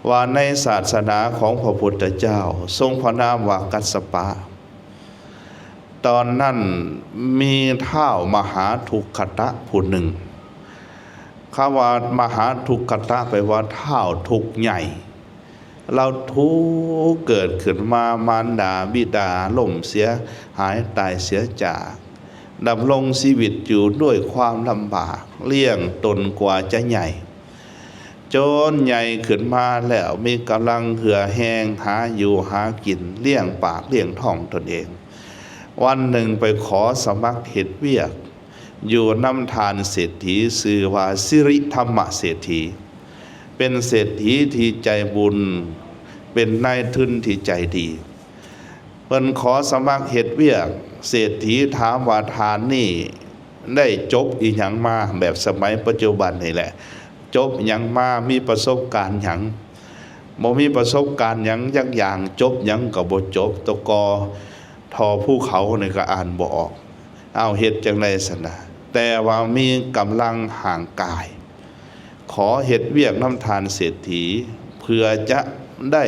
ว่าในศาสนาของพระพุทธเจ้าทรงพระนามว่ากัสสปะตอนนั้นมีท้าวมหาทุกขตะผู้หนึ่งคำว่ามหาทุกขตะแปลว่าท้าวทุกข์ใหญ่เราทุกข์เกิดขึ้นมามารดาบิดาล่มเสียหายตายเสียจากดำรงชีวิตอยู่ด้วยความลำบากเลี้ยงตนกว่าจะใหญ่จนใหญ่ขึ้นมาแล้วมีกำลังเหือแห้งหาอยู่หากินเลี้ยงปากเลี้ยงท้องตนเองวันหนึ่งไปขอสมัครเฮ็ดเวียกอยู่น้ำทานเศรษฐีชื่อว่าสิริธรรมเศรษฐีเป็นเศรษฐีที่ใจบุญเป็นนายทุนที่ใจดีเพิ่นขอสมัครเฮ็ดเวียกเศรษฐีถามว่าทานนี่ได้จบอีหยังมาแบบสมัยปัจจุบันนี่แหละจบหยังมามีประสบการณ์หยังบ่มีประสบการณ์หยังจักอย่างจบหยังก็บ่จบตกทอภูเขานี่ก็อ่านบ่ออกเอาเฮ็ดจังได๋ซั่นน่ะแต่ว่ามีกำลังห่างกายขอเฮ็ดเวียกน้ำทานเศรษฐีเพื่อจะได้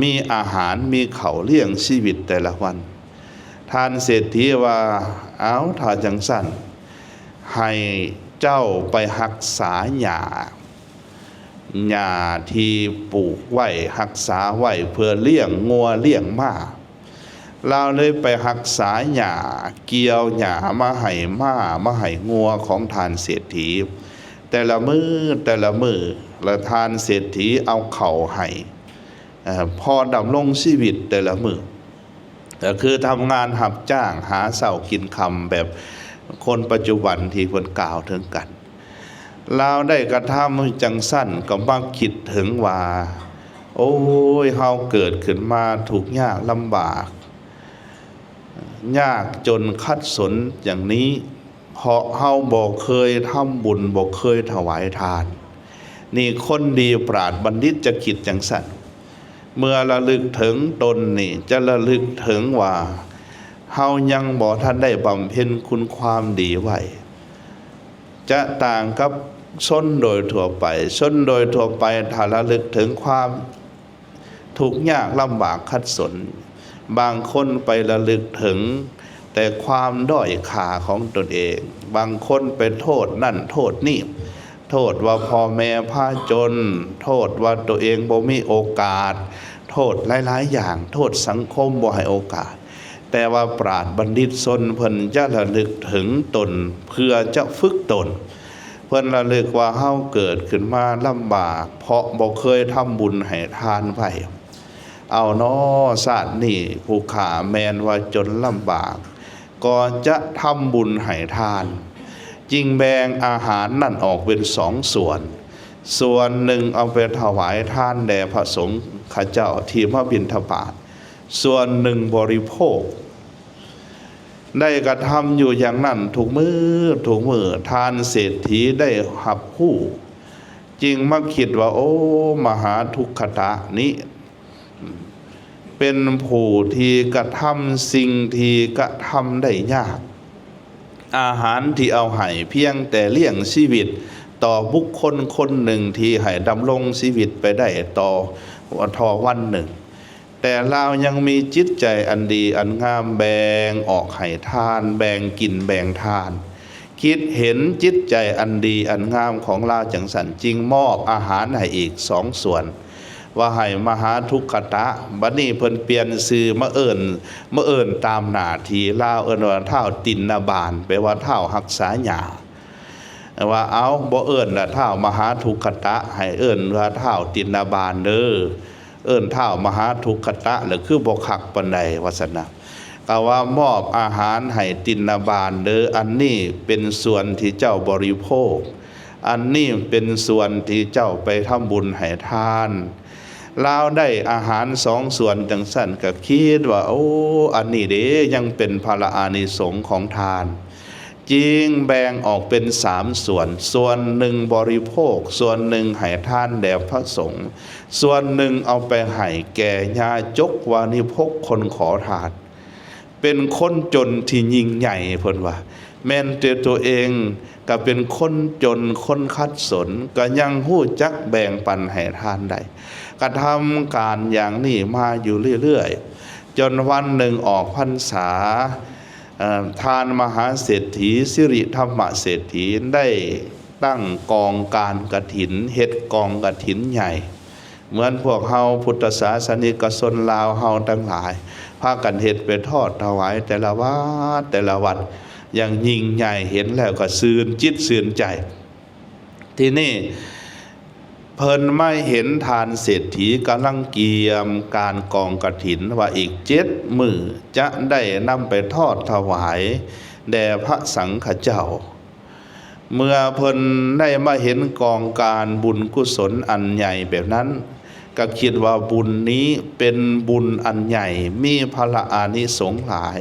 มีอาหารมีข้าวเลี้ยงชีวิตแต่ละวันทานเศรษฐีว่าเอาถ้าจังซั่นให้เจ้าไปรักษาหญ้าที่ปลูกไว้รักษาไว้เพื่อเลี้ยงงัวเลี้ยงม้าเราเลยไปรักษาหญ้าเกี่ยวหญ้ามาให้ม้ามาให้งัวของทานเศรษฐีแต่ละมื้อละทานเศรษฐีเอาข้าวให้พอดำรงชีวิตแต่ละมื้อก็คือทำงานรับจ้างหาเช้ากินค่ำแบบคนปัจจุบันที่เพิ่นกล่าวถึงกันเราได้กระทำจังสั้นก็มักคิดถึงว่าโอ้ยเฮาเกิดขึ้นมาทุกข์ยากลำบากยากจนคัดสนอย่างนี้เพราะเฮาบ่เคยทำบุญบ่เคยถวายทานนี่คนดีปราชญ์บัณฑิตจะคิดจังสั้นเมื่อระลึกถึงตนนี่จะระลึกถึงว่าเฮายังบ่ทันได้บำเพ็ญคุณความดีไว้จะต่างกับชนโดยทั่วไปถ้าระลึกถึงความทุกข์ยากลำบากคัดสนบางคนไประลึกถึงแต่ความด้อยค่าของตนเองบางคนไปโทษนั่นโทษนี่โทษว่าพ่อแม่พาจนโทษว่าตัวเองบ่มีโอกาสโทษหลายๆอย่างโทษสังคมบ่ให้โอกาสแต่ว่าปราชญ์บัณฑิตชนเพิ่นจะระลึกถึงตนเพื่อจะฝึกตนเพิ่นระลึกว่าเฮาเกิดขึ้นมาลำบากเพราะบ่เคยทำบุญให้ทานไว้เอาน้อชาตินี้ผู้ขาแม่นว่าจนลำบากก็จะทำบุญให้ทานจึงแบ่งอาหารนั่นออกเป็น2ส่วนหนึ่งเอาไปถวายทานแด่พระสงฆ์ข้าเจ้าที่มาบิณฑบาตส่วนหนึ่งบริโภคได้กระทำอยู่อย่างนั้นทุกมื้อทานเศรษฐีได้หับหู้จึงมาคิดว่าโอ้มหาทุกขตะนี้เป็นผู้ที่กระทำสิ่งที่กระทำได้ยากอาหารที่เอาให้เพียงแต่เลี้ยงชีวิตต่อบุคคลคนหนึ่งที่ให้ดำรงชีวิตไปได้ต่อวันหนึ่งแต่เรายังมีจิตใจอันดีอันงามแบ่งออกให้ทานแบ่งกินแบ่งทานคิดเห็นจิตใจอันดีอันงามของเราจังสันจริงมอบอาหารให้อีก2 ส่วนว่าให้มหาทุกขตะบัดนี้เพิ่นเปลี่ยนชื่อมาเอิ้นตามหน้าที่ลาวเอิ้นว่าท้าวตินนาบาลแปลว่าท้าวรักษาหญ้าว่าเอาบ่เอิ้นว่าท้าวมหาทุกขตะให้เอิ้นว่าท้าวตินนาบาลเด้อเอิ้นท้าวมหาทุกขตะหรือคือบ่คักปานใดว่าซั่นน่ะก็ว่ามอบอาหารให้ตินนาบาลเด้ออันนี้เป็นส่วนที่เจ้าบริโภคอันนี้เป็นส่วนที่เจ้าไปทำบุญให้ทานลาวได้อาหาร2 ส่วนจังซั่นก็คิดว่าโอ้อันนี้เด้ยังเป็นพระอานิสงส์ของทานจึงแบ่งออกเป็น3 ส่วนหนึ่งบริโภคส่วนหนึ่งให้ทานแด่พระสงฆ์ส่วนหนึ่งเอาไปให้แก่ญาจกวานิพกคนขอทานเป็นคนจนที่ยิ่งใหญ่เพิ่นว่า แม่นตัวเองก็เป็นคนจนคนคัดสนก็ยังฮู้จักแบ่งปันให้ทานได้กระทำการอย่างนี้มาอยู่เรื่อยๆจนวันหนึ่งออกพรรษาทานมหาเศรษฐีสิริธรรมเศรษฐีได้ตั้งกองการกฐินเฮ็ดกองกฐินใหญ่เหมือนพวกเฮาพุทธศาสนิกชนลาวเฮาทั้งหลายพากันเฮ็ดไปทอดถวายแต่ละวัดอย่างยิ่งใหญ่เห็นแล้วก็ซื่นจิตซื่นใจที่นี่เพิ่นไม่เห็นทานเศรษฐีกำลังเกียมการกองกฐินว่าอีก7 มื้อจะได้นำไปทอดถวายแด่พระสังฆเจ้าเมื่อเพิ่นได้มาเห็นกองการบุญกุศลอันใหญ่แบบนั้นก็คิดว่าบุญนี้เป็นบุญอันใหญ่มีพละอานิสงส์หลาย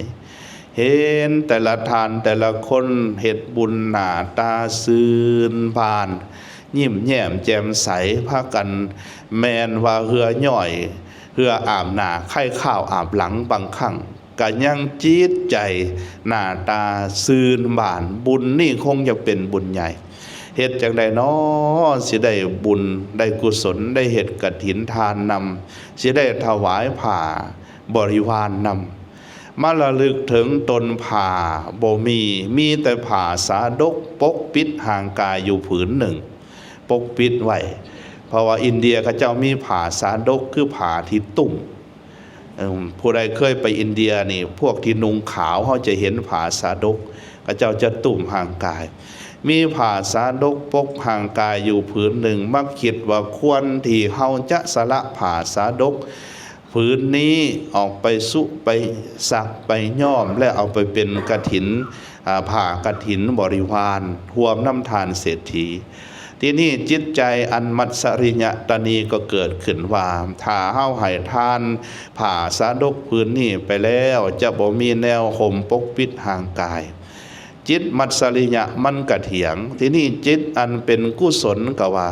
เห็นแต่ละทานแต่ละคนเฮ็ดบุญหน้าตาซื่นบานยิ้มแย้มแจ่มใสพากันแม่นว่าเหือย่อยเหืออาบหน้าไข้ข้าวอาบหลังบางครั้งก็ยังจี๊ดใจหน้าตาซื่นบานบุญนี่คงจะเป็นบุญใหญ่เฮ็ดจังได๋น้อสิได้บุญได้กุศลได้เฮ็ดกฐินทานนำสิได้ถวายผ้าบริวารนำมาระลึกถึงตนผ้าบ่มีแต่ผ้าสาดกปกปิดห่างกายอยู่ผืนหนึ่งปกปิดไว้เพราะว่าอินเดียเขาเจ้ามีผ้าสาดกคือผ้าที่ตุ่มผู้ใดเคยไปอินเดียนี่พวกที่นุ่งขาวเขาจะเห็นผ้าสาดกเขาเจ้าจะตุ่มห่างกายมีผ้าสาดกปกห่างกายอยู่ผืนหนึ่งมักคิดว่าควรที่เฮาจะสละผ้าสาดกผืนนี้ออกไปสุไปสักไปย้อมและเอาไปเป็นกฐินผ้ากฐินบริวารรวมน้ำทานเศรษฐีที่นี่จิตใจอันมัตสริญะตนีก็เกิดขึ้นว่าถ้าเฮาให้ทานผ้าสาดกผืนนี้ไปแล้วจะบ่มีแนวห่มปกปิดห่างกายจิตมัตสริญะมันกะเถียงที่นี่จิตอันเป็นกุศลก็ว่า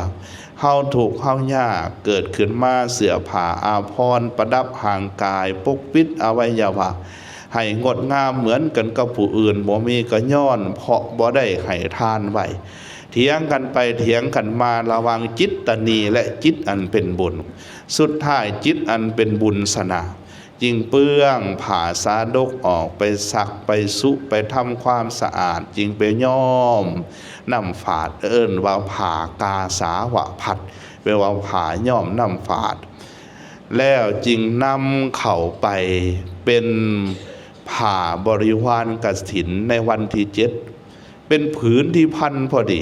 เฮาถูกเฮายากเกิดขึ้นมาเสื้อผ้าอาภรณ์ประดับห่างกายปกปิดอวัยวะให้งดงามเหมือนกันกับผู้อื่นบ่มีก็ย้อนเพราะบ่ได้ให้ทานไว้เถียงกันไปเถียงกันมาระวังจิตตนีและจิตอันเป็นบุญสุดท้ายจิตอันเป็นบุญสนะจึงเปื้องผ่าสาดกออกไปซักไปสุไปทำความสะอาดจึงไปย้อมน้ำฝาดว่าผ่ากาสาวะพัดแปลว่าผ่าย้อมน้ำฝาดแล้วจึงนำเข้าไปเป็นผ่าบริวารกฐินในวันที่7เป็นผืนที่พันพอดี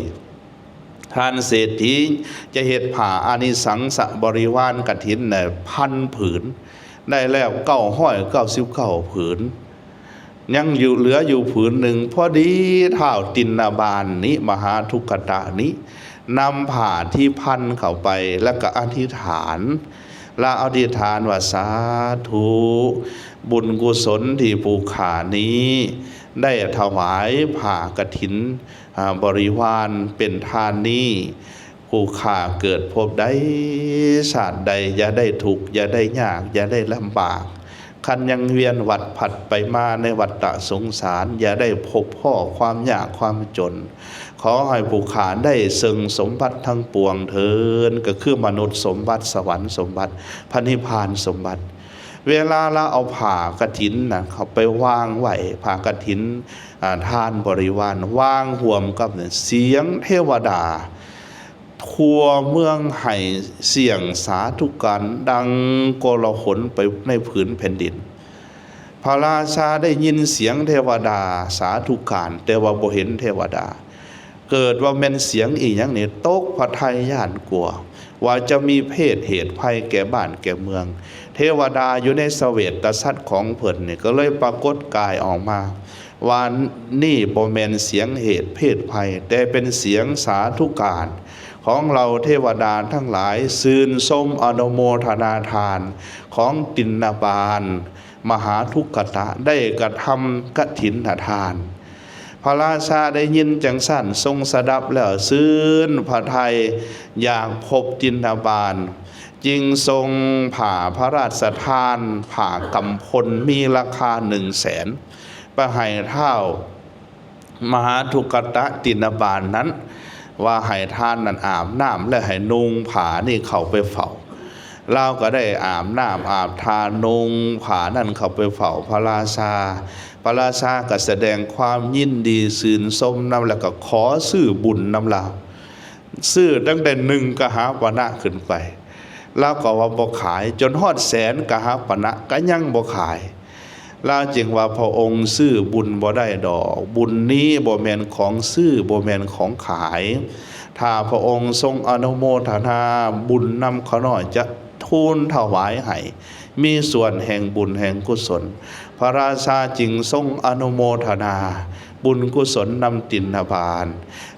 ทานเศรษฐีจะเฮ็ดผ้าอานิสังสบริวารกฐินเนี่ยพันผืนได้แล้ว999ผืนยังอยู่เหลืออยู่ผืนหนึ่งพอดีท้าวตินนาบาลนี้มหาทุกขตะนี้นำผ้าที่พันเข้าไปแล้วก็อธิษฐานและอธิษฐานว่าสาธุบุญกุศลที่ผู้ข้านี้ได้ถวายผ้ากฐินบริวารเป็นทานนี้ผู้ข้าเกิดพบใดชาติใดอย่าได้ทุกข์อย่าได้ยากอย่าได้ลำบากคันยังเวียนวัฏผัดไปมาในวัฏสงสารอย่าได้พบพ่อความยากความจนขอให้ผู้ข้าได้ซึ่งสมบัติทั้งปวงเถิดก็คือมนุษย์สมบัติสวรรค์สมบัติพระนิพพานสมบัติเวลาเราเอาผ้ากฐินนะเขาไปวางไว้ผ้ากฐินทานบริวารวางห่วมกับเสียงเทวดาทั่วเมืองให้เสียงสาธุการดังโกลาหลไปในผืนแผ่นดินพระราชาได้ยินเสียงเทวดาสาธุการแต่ว่าบ่เห็นเทวดาเกิดว่าแม่นเสียงอีหยังนี่ตกพระทัยย่านกลัวว่าจะมีเพศเหตุภัยแก่บ้านแก่เมืองเทวดาอยู่ในเสวตสัตว์ของเพิ่นนี่ก็เลยปรากฏกายออกมาว่านี่บ่แม่นเสียงเหตุเพศภัยแต่เป็นเสียงสาธุการของเราเทวดาทั้งหลายซื่นชมอนุโมทนาทานของตินนาบาลมหาทุกขตะได้กระทำกฐินทานพระราชาได้ยินจังสั้นทรงสดับแล้วซื่นพระทัยอยากพบตินนาบาลจึงทรงผ่าพระราชทานผ่ากำพลมีราคา100,000ไปให้เท่า มหาทุกตะตินบาลนั้นว่าให้ทานนั้นอาบน้ำและให้นุงผานี่เข้าไปเฝ้าเราก็ได้อาบน้ำอาบทานนุงผานั่นเข้าไปเฝ้าพระราชาพระราชาก็แสดงความยินดีสื่นชมนำแล้วก็ขอซื้อบุญนำเราซื้อตั้งแต่1 กหปณะขึ้นไปเราก็ว่าบ่ขายจนฮอด100,000 กหปณะก็ยังบ่ขายลาจึงว่าพระองค์ซื้อบุญบ่ได้ดอกบุญนี้บ่แม่นของซื้อบ่แม่นของขายถ้าพระองค์ทรงอนุโมทนาบุญนำเขาน้อยจะทูลถวายให้มีส่วนแห่งบุญแห่งกุศลพระราชาจึงทรงอนุโมทนาบุญกุศลนำตินบาล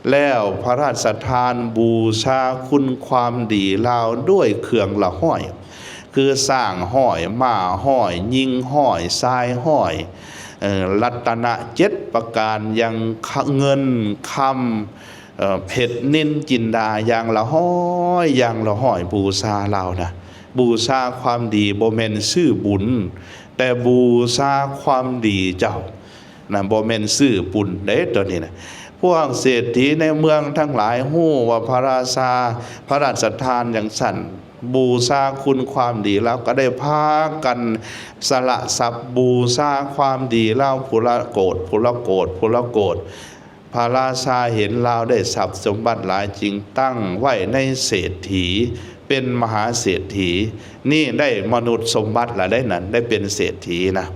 แล้วพระราชทานบูชาคุณความดีลาวด้วยเครื่องละห้อยคือสร้างห้อยม้าห้อยยิงห้อยทรายห้อยรัตนะ7 ประการยังเงินคำเพชรนินจินดาอย่างละห้อยอย่างละห้อยบูชาเรานะบูชาความดีบ่แม่นชื่อบุญแต่บูชาความดีเจ้านะบ่แม่นชื่อบุญเด้ตัวนี้นะพวกเศรษฐีในเมืองทั้งหลายฮู้ว่าพระราชาพระราชทานอย่างสั่นบูชาคุณความดีแล้วก็ได้พากันสละทรัพย์บูชาความดีเล่าผู้ละโกรธผู้ละโกรธผู้ละโกรธพระราชาเห็นเราได้ทรัพย์สมบัติหลายจริงตั้งไว้ในเศรษฐีเป็นมหาเศรษฐีนี่ได้มนุษย์สมบัติละได้นั้นได้เป็นเศรษฐีนะ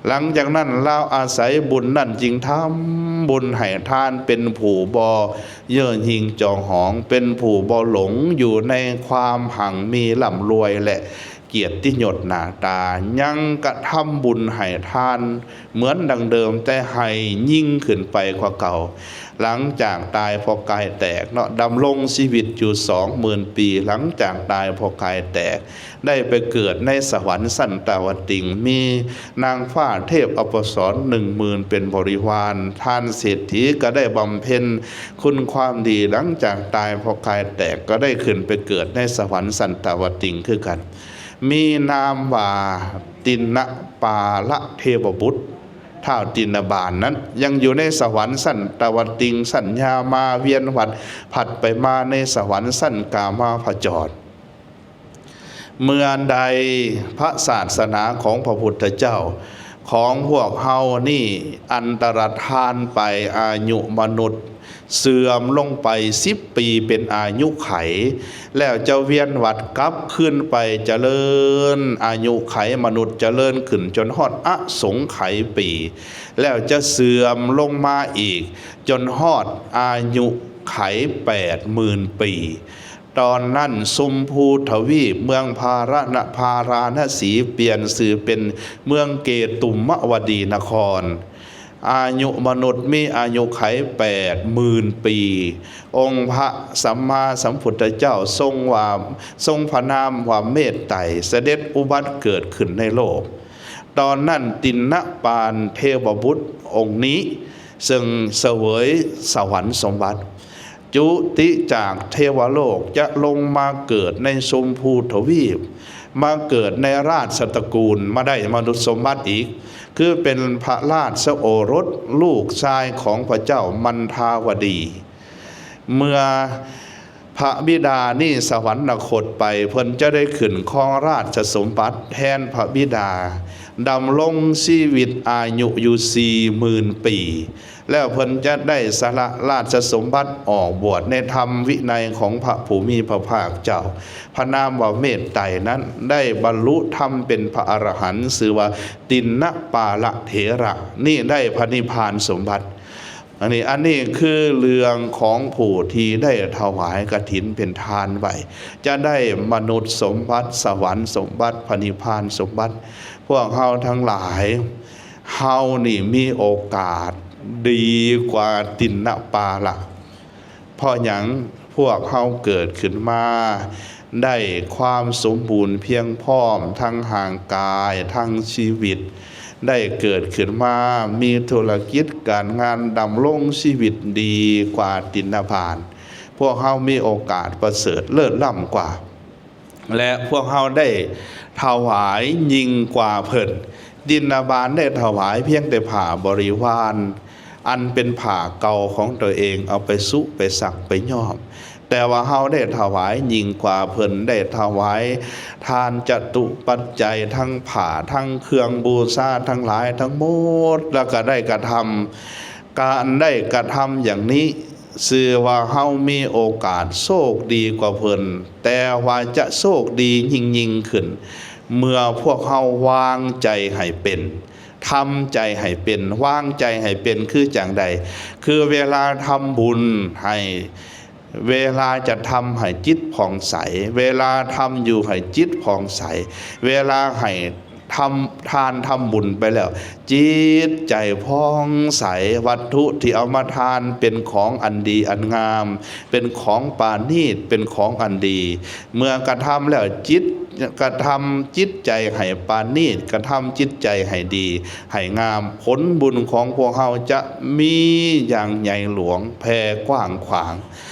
หลังจากนั้นเราอาศัยบุญนั่นจึงทำบุญให้ทานเป็นผู้บ่เย่อหยิ่งจองหองเป็นผู้บ่หลงอยู่ในความหังมีร่ำรวยและเกียรติยศหน้าตายังกระทำบุญให้ทานเหมือนดังเดิมแต่ให้ยิ่งขึ้นไปกว่าเก่าหลังจากตายพอกายแตกเนาะดำรงชีวิตอยู่20,000 ปีหลังจากตายพอกายแตกได้ไปเกิดในสวรรค์สันตวติงมีนางฟ้าเทพอปสร10,000เป็นบริวารท่านเศรษฐีก็ได้บำเพ็ญคุณความดีหลังจากตายพอกายแตกก็ได้ขึ้นไปเกิดในสวรรค์สันตวติงคือกันมีนามว่าตินปาละเทวบุตรท้าวตินบาลนั้นยังอยู่ในสวรรค์สั้นตะวันติงสัญญามาเวียนวัดผัดไปมาในสวรรค์สั้นกามาผจรเมื่อใดพระศาสนาของพระพุทธเจ้าของพวกเฮานี่อันตรธานไปอายุมนุษย์เสื่อมลงไป10 ปีเป็นอายุไขแล้วจะเวียนวัดกลับขึ้นไปเจริญอายุไขมนุษย์เจริญขึ้นจนฮอดอสงไขยปีแล้วจะเสื่อมลงมาอีกจนฮอดอายุไข80,000 ปีตอนนั้นสุมพูทวีปเมืองพาราณสีเปลี่ยนชื่อเป็นเมืองเกตุมวดีนครอายุมนุษย์มีอายุไข80,000 ปีองค์พระสัมมาสัมพุทธเจ้าทรงพระนามว่าเมตไตรเสด็จอุบัติเกิดขึ้นในโลกตอนนั้นตินปานเทวบุตรองค์นี้ซึ่งเสวยสวรรค์สมบัติจุติจากเทวโลกจะลงมาเกิดในชมพูทวีปมาเกิดในราชตระกูลมาได้มนุษย์สมบัติอีกคือเป็นพระราชโอรสลูกชายของพระเจ้ามันทาวดีเมื่อพระบิดานี่สวรรคตไปเพิ่นจะได้ขึ้นครองราชสมบัติแทนพระบิดาดำรงชีวิตอายุอยู่40,000 ปีแล้วเพิ่นจะได้สละราชสมบัติออกบวชในธรรมวินัยของพระผู้มีพระภาคเจ้าพระนามว่าเมตไตรนั้นได้บรรลุธรรมเป็นพระอรหันต์ชื่อว่าตินนปาละเถระนี่ได้พระนิพพานสมบัติอันนี้คือเรื่องของผู้ที่ได้ถวายกฐินเป็นทานไว้จะได้มนุษย์สมบัติสวรรค์สมบัติพระนิพพานสมบัติพวกเฮาทั้งหลายเฮานี่มีโอกาสดีกว่าตินปาละเพราะหยังพวกเฮาเกิดขึ้นมาได้ความสมบูรณ์เพียงพร้อมทั้งห่างกายทั้งชีวิตได้เกิดขึ้นมามีธุรกิจการงานดำรงชีวิตดีกว่าตินบาลพวกเฮามีโอกาสประเสริฐเลิศล้ำกว่าและพวกเฮาได้ถวายยิ่งกว่าเพิ่นตินบาลได้ถวายเพียงแต่ผ้าบริวาร อันเป็นผ้าเก่าของตัวเองเอาไปสุไปสักไปย้อมแต่ว่าเฮาได้ถวายยิ่งกว่าเพิ่นได้ถวายทานจตุปัจจัยทั้งผ้าทั้งเครื่องบูชาทั้งหลายทั้งหมดแล้วก็ได้กระทำการได้กระทำอย่างนี้ชื่อว่าเฮามีโอกาสโชคดีกว่าเพิ่นแต่ว่าจะโชคดียิ่งขึ้นเมื่อพวกเฮาวางใจให้เป็นทำใจให้เป็นวางใจให้เป็นคือจังใดคือเวลาทำบุญให้เวลาจะทำให้จิตผ่องใสเวลาทำอยู่ให้จิตผ่องใสเวลาให้ทำทานทำบุญไปแล้วจิตใจผ่องใสวัตถุที่เอามาทานเป็นของอันดีอันงามเป็นของปาณีตเป็นของอันดีเมื่อกระทำแล้วกระทำจิตใจให้ปาณีตกระทำจิตใจให้ดีให้งามผลบุญของพวกเราจะมีอย่างใหญ่หลวงแผ่กว้างขวาง